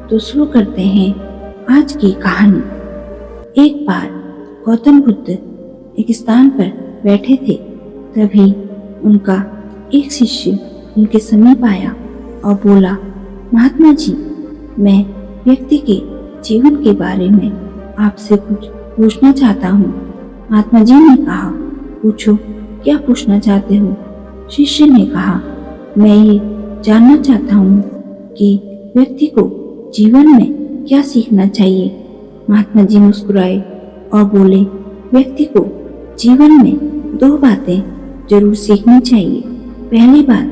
तो शुरू करते हैं आज की कहानी। एक बार गौतम बुद्ध एक स्थान पर बैठे थे। तभी उनका एक शिष्य उनके समीप आया और बोला, महात्मा जी, मैं व्यक्ति के जीवन के बारे में आपसे कुछ पूछना चाहता हूँ। महात्मा जी ने कहा, पूछो, क्या पूछना चाहते हो? शिष्य ने कहा, मैं ये जानना चाहता हूँ कि व्यक्ति को जीवन में क्या सीखना चाहिए। महात्मा जी मुस्कुराए और बोले, व्यक्ति को जीवन में 2 बातें जरूर सीखनी चाहिए। पहली बात,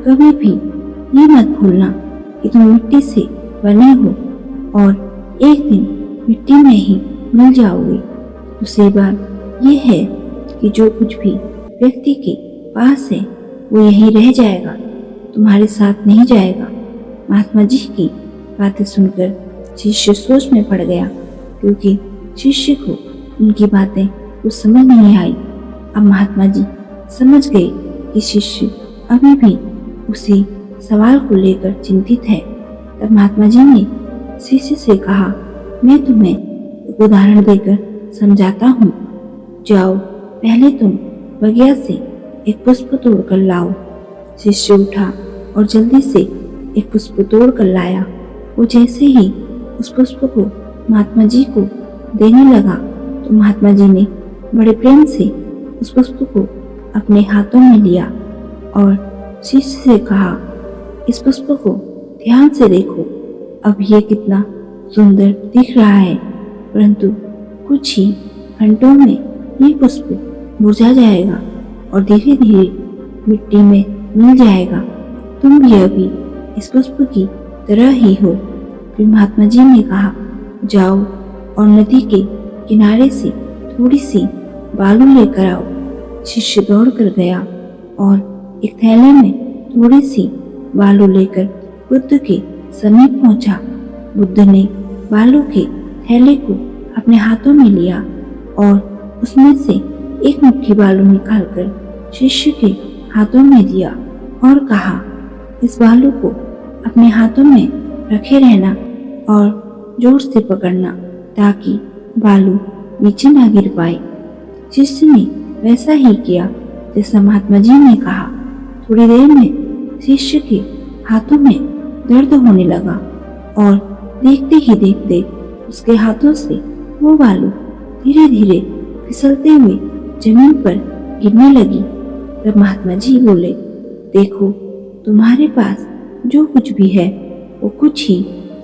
कभी भी ये मत भूलना कि तुम मिट्टी से बने हो और एक दिन मिट्टी में ही मिल जाओगे। दूसरी बात ये है कि जो कुछ भी व्यक्ति के पास है वो यहीं रह जाएगा, तुम्हारे साथ नहीं जाएगा। महात्मा जी की बातें सुनकर शिष्य सोच में पड़ गया, क्योंकि शिष्य को उनकी बातें कुछ समझ नहीं आई। अब महात्मा जी समझ गए कि शिष्य अभी भी उसी सवाल को लेकर चिंतित है। तब महात्मा जी ने शिष्य से कहा, मैं तुम्हें एक उदाहरण देकर समझाता हूँ। जाओ, पहले तुम बगिया से एक पुष्प तोड़कर लाओ। शिष्य उठा और जल्दी से एक पुष्प तोड़कर लाया। वो जैसे ही उस पुष्प को महात्मा जी को देने लगा तो महात्मा जी ने बड़े प्रेम से उस पुष्प को अपने हाथों में लिया और शिष्य से कहा, इस पुष्प को ध्यान से देखो। अब ये कितना सुंदर दिख रहा है, परंतु कुछ ही घंटों में ये पुष्प मुरझा जाएगा और धीरे धीरे मिट्टी में मिल जाएगा। तुम भी अभी इस पुष्प की तरह ही हो। फिर महात्मा जी ने कहा, जाओ और नदी के किनारे से थोड़ी सी बालू लेकर आओ। शिष्य दौड़ कर गया और एक थैले में थोड़ी सी बालू लेकर बुद्ध के समीप पहुंचा। बुद्ध ने बालू के थैले को अपने हाथों में लिया और उसमें से एक मुट्ठी बालू निकालकर शिष्य के हाथों में दिया और कहा, इस बालू को अपने हाथों में रखे रहना और जोर से पकड़ना ताकि बालू नीचे ना गिर पाए। शिष्य ने वैसा ही किया जैसा महात्मा जी ने कहा। थोड़ी देर में शिष्य के हाथों में दर्द होने लगा और देखते ही देखते उसके हाथों से वो बालू धीरे धीरे फिसलते हुए जमीन पर गिरने लगी। तब महात्मा जी बोले, देखो, तुम्हारे पास जो कुछ भी है वो कुछ ही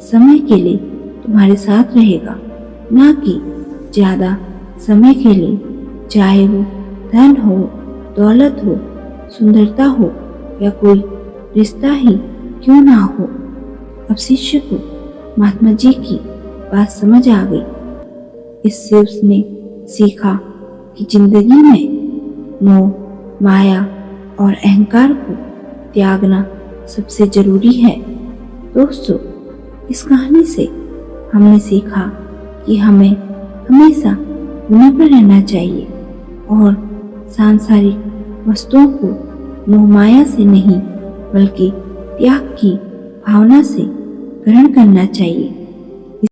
समय के लिए तुम्हारे साथ रहेगा, ना कि ज्यादा समय के लिए, चाहे वो धन हो, दौलत हो, सुंदरता हो या कोई रिश्ता ही क्यों ना हो। अब शिष्य को महात्मा जी की बात समझ आ गई। इससे उसने सीखा कि जिंदगी में मोह, माया और अहंकार को त्यागना सबसे जरूरी है। दोस्तों, इस कहानी से हमने सीखा कि हमें हमेशा विनम्र रहना चाहिए और सांसारिक वस्तुओं को मोह माया से नहीं बल्कि त्याग की भावना से ग्रहण करना चाहिए।